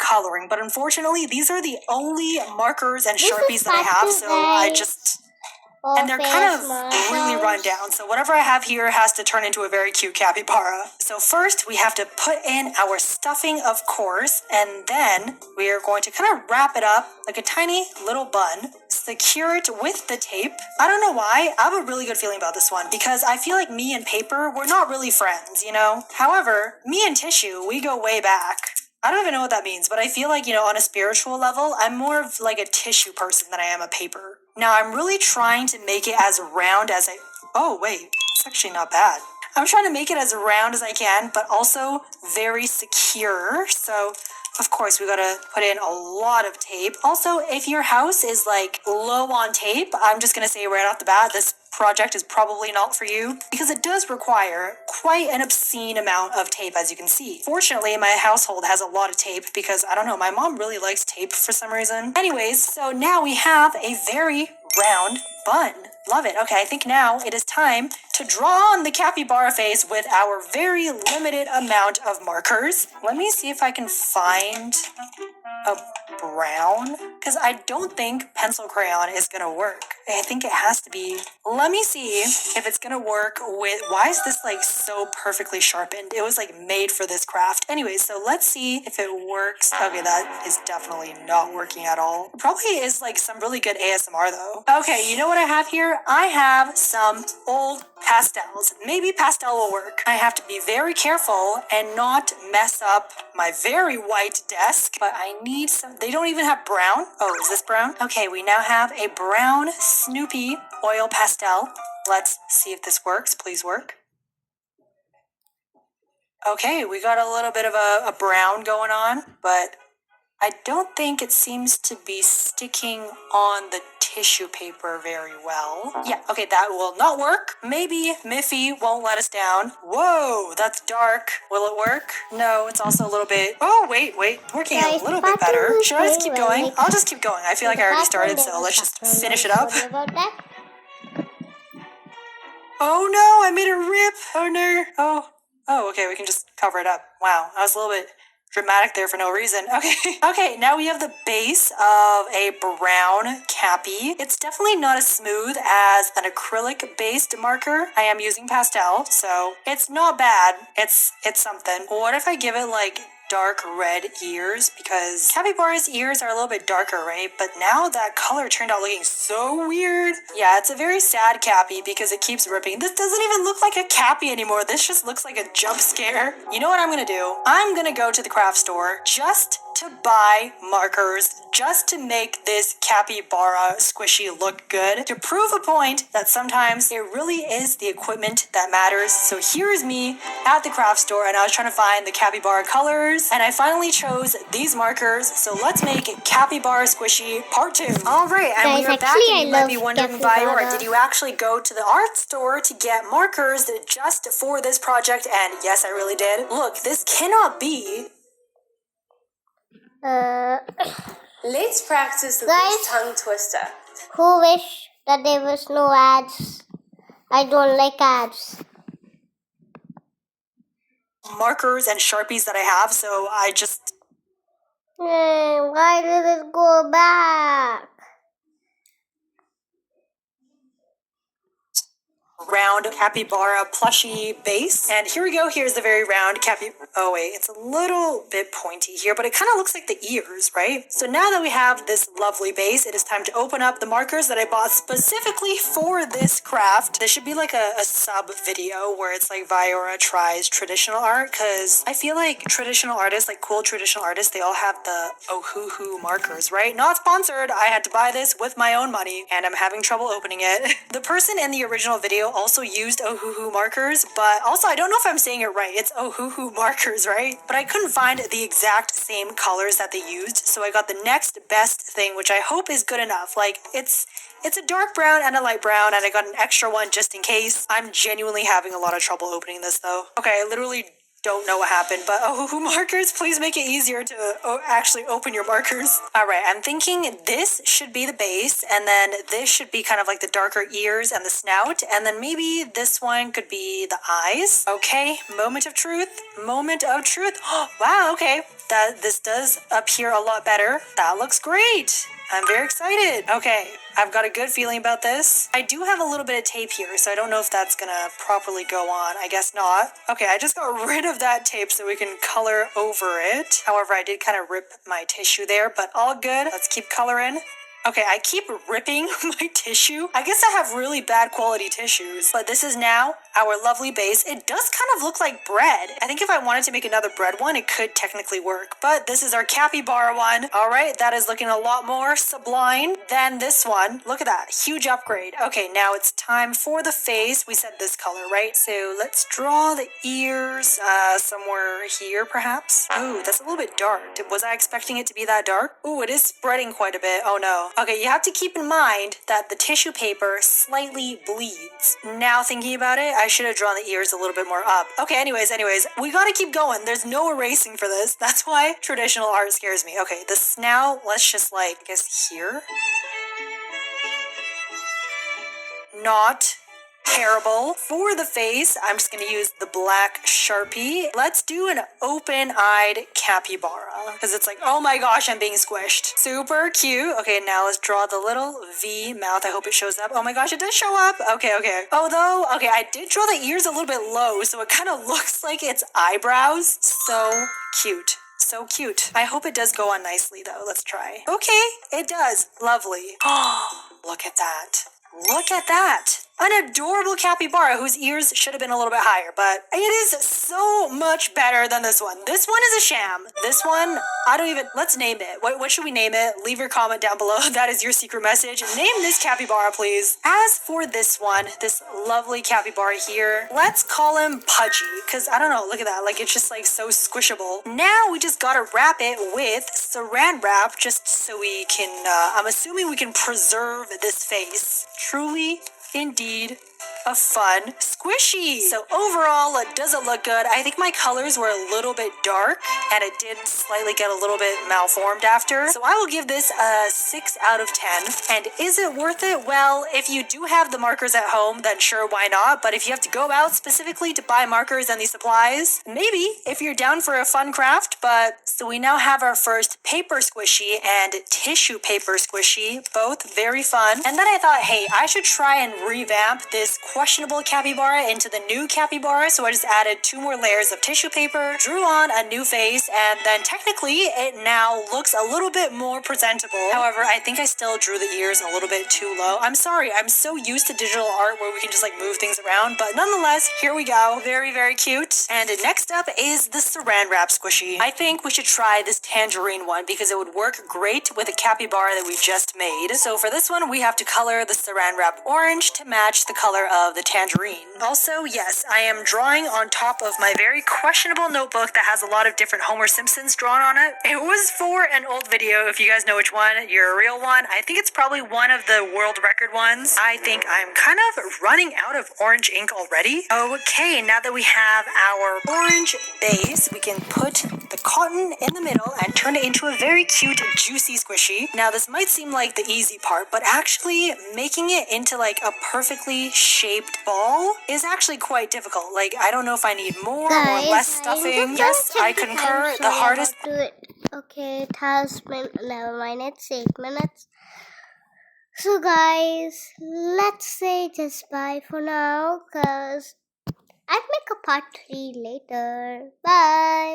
coloring, but unfortunately, these are the only markers and Sharpies that I have, so I just... And they're kind of really run down, so whatever I have here has to turn into a very cute capybara. So first, we have to put in our stuffing, of course, and then we are going to kind of wrap it up like a tiny little bun, secure it with the tape. I don't know why, I have a really good feeling about this one, because I feel like me and paper, we're not really friends, you know? However, me and tissue, we go way back. I don't even know what that means, but I feel like, you know, on a spiritual level, I'm more of like a tissue person than I am a paper. Now, I'm really trying to make it as round as oh, wait, it's actually not bad. I'm trying to make it as round as I can, but also very secure. So, of course, we gotta put in a lot of tape. Also, if your house is like low on tape, I'm just gonna say right off the bat, this project is probably not for you because it does require quite an obscene amount of tape, as you can see. Fortunately, my household has a lot of tape because, I don't know, my mom really likes tape for some reason. Anyways, so now we have a very round bun. Love it. Okay, I think now it is time to draw on the capybara face with our very limited amount of markers. Let me see if I can find a brown, because I don't think pencil crayon is gonna work. I think it has to be. Let me see if it's gonna work with, why is this like so perfectly sharpened? It was like made for this craft. Anyways, so let's see if it works. Okay, that is definitely not working at all. It probably is like some really good ASMR though. Okay, you know what I have here? I have some old pastels. Maybe pastel will work. I have to be very careful and not mess up my very white desk, but I need some, they don't even have brown. Oh, is this brown? Okay, we now have a brown Snoopy oil pastel. Let's see if this works. Please work. Okay, we got a little bit of a brown going on, but I don't think it seems to be sticking on the tissue paper very well. Yeah, okay, that will not work. Maybe Miffy won't let us down. Whoa, that's dark. Will it work? No, it's also a little bit... Oh, wait, working a little bit better. Should I just keep going? I'll just keep going. I feel like I already started, so let's just finish it up. Oh no, I made a rip. Oh no. Oh, okay, we can just cover it up. Wow, I was a little bit dramatic there for no reason. Okay, now we have the base of a brown cappy. It's definitely not as smooth as an acrylic based marker. I am using pastel, so it's not bad. It's something. What if I give it like dark red ears, because capybara's ears are a little bit darker, right? But now that color turned out looking so weird. Yeah, it's a very sad cappy because it keeps ripping. This doesn't even look like a cappy anymore. This just looks like a jump scare. You know what I'm gonna do? I'm gonna go to the craft store just to buy markers, just to make this capybara squishy look good, to prove a point that sometimes it really is the equipment that matters. So here's me at the craft store, and I was trying to find the capybara colors, and I finally chose these markers. So let's make capybara squishy part 2. All right, and we are back, and you might be wondering, Viora, did you actually go to the art store to get markers just for this project? And yes, I really did. Look, this cannot be... Let's practice this tongue twister. Who wish that there was no ads? I don't like ads. Markers and Sharpies that I have, so I just... Why did it go back? Round capybara plushy base. And here we go. Here's the very round oh wait, it's a little bit pointy here, but it kind of looks like the ears, right? So now that we have this lovely base, it is time to open up the markers that I bought specifically for this craft. This should be like a sub video where it's like Viora tries traditional art, because I feel like traditional artists, like cool traditional artists, they all have the Ohuhu markers, right? Not sponsored. I had to buy this with my own money, and I'm having trouble opening it. The person in the original video also used Ohuhu markers, but also I don't know if I'm saying it right. It's Ohuhu markers, right? But I couldn't find the exact same colors that they used, so I got the next best thing, which I hope is good enough. Like, it's a dark brown and a light brown, and I got an extra one just in case. I'm genuinely having a lot of trouble opening this though. Okay, I literally don't know what happened, but Ohuhu markers, please make it easier to actually open your markers. All right, I'm thinking this should be the base, and then this should be kind of like the darker ears and the snout, and then maybe this one could be the eyes. Okay, moment of truth. Oh, wow, okay. that this does appear a lot better. That looks great. I'm very excited. Okay, I've got a good feeling about this. I do have a little bit of tape here, so I don't know if that's gonna properly go on. I guess not. Okay, I just got rid of that tape so we can color over it. However, I did kind of rip my tissue there, but all good. Let's keep coloring. Okay, I keep ripping my tissue. I guess I have really bad quality tissues, but this is now our lovely base. It does kind of look like bread. I think if I wanted to make another bread one, it could technically work, but this is our capybara one. All right, that is looking a lot more sublime than this one. Look at that, huge upgrade. Okay, now it's time for the face. We said this color, right? So let's draw the ears somewhere here, perhaps. Ooh, that's a little bit dark. Was I expecting it to be that dark? Ooh, it is spreading quite a bit. Oh no. Okay, you have to keep in mind that the tissue paper slightly bleeds. Now thinking about it, I should have drawn the ears a little bit more up. Okay, anyways, we gotta keep going. There's no erasing for this. That's why traditional art scares me. Okay, the snout, let's just I guess here. Not terrible. For the face, I'm just going to use the black Sharpie. Let's do an open-eyed capybara. Because it's like, oh my gosh, I'm being squished. Super cute. Okay, now let's draw the little V mouth. I hope it shows up. Oh my gosh, it does show up. Okay. Although, okay, I did draw the ears a little bit low, so it kind of looks like it's eyebrows. So cute. So cute. I hope it does go on nicely, though. Let's try. Okay, it does. Lovely. Oh, look at that. Look at that. An adorable capybara whose ears should have been a little bit higher, but it is so much better than this one. This one is a sham. This one, let's name it. What should we name it? Leave your comment down below. That is your secret message. Name this capybara, please. As for this one, this lovely capybara here, let's call him Pudgy, because I don't know, look at that. It's just so squishable. Now we just gotta wrap it with saran wrap just so we can, I'm assuming we can preserve this face. Truly, indeed, a fun squishy. So overall, does it look good? I think my colors were a little bit dark and it did slightly get a little bit malformed after. So I will give this a 6 out of 10. And is it worth it? Well, if you do have the markers at home, then sure, why not? But if you have to go out specifically to buy markers and these supplies, maybe if you're down for a fun craft. But so we now have our first paper squishy and tissue paper squishy, both very fun. And then I thought, hey, I should try and revamp this questionable capybara into the new capybara, so I just added 2 more layers of tissue paper, drew on a new face, and then technically it now looks a little bit more presentable. However, I think I still drew the ears a little bit too low. I'm sorry, I'm so used to digital art where we can just move things around, but nonetheless, here we go. Very, very cute. And next up is the saran wrap squishy. I think we should try this tangerine one because it would work great with the capybara that we just made. So for this one, we have to color the saran wrap orange to match the color of the tangerine. Also, yes, I am drawing on top of my very questionable notebook that has a lot of different Homer Simpsons drawn on it. It was for an old video, if you guys know which one, your real one. I think it's probably one of the world record ones. I think I'm kind of running out of orange ink already. Okay, now that we have our orange base, we can put the cotton in the middle and turn it into a very cute, juicy squishy. Now, this might seem like the easy part, but actually making it into a perfectly shaped ball is actually quite difficult. I don't know if I need more or less stuffing. Yes, I concur. The hardest. Okay, it has been 11 minutes, 8 minutes. So guys, let's say just bye for now, because I'll make a part 3 later. Bye.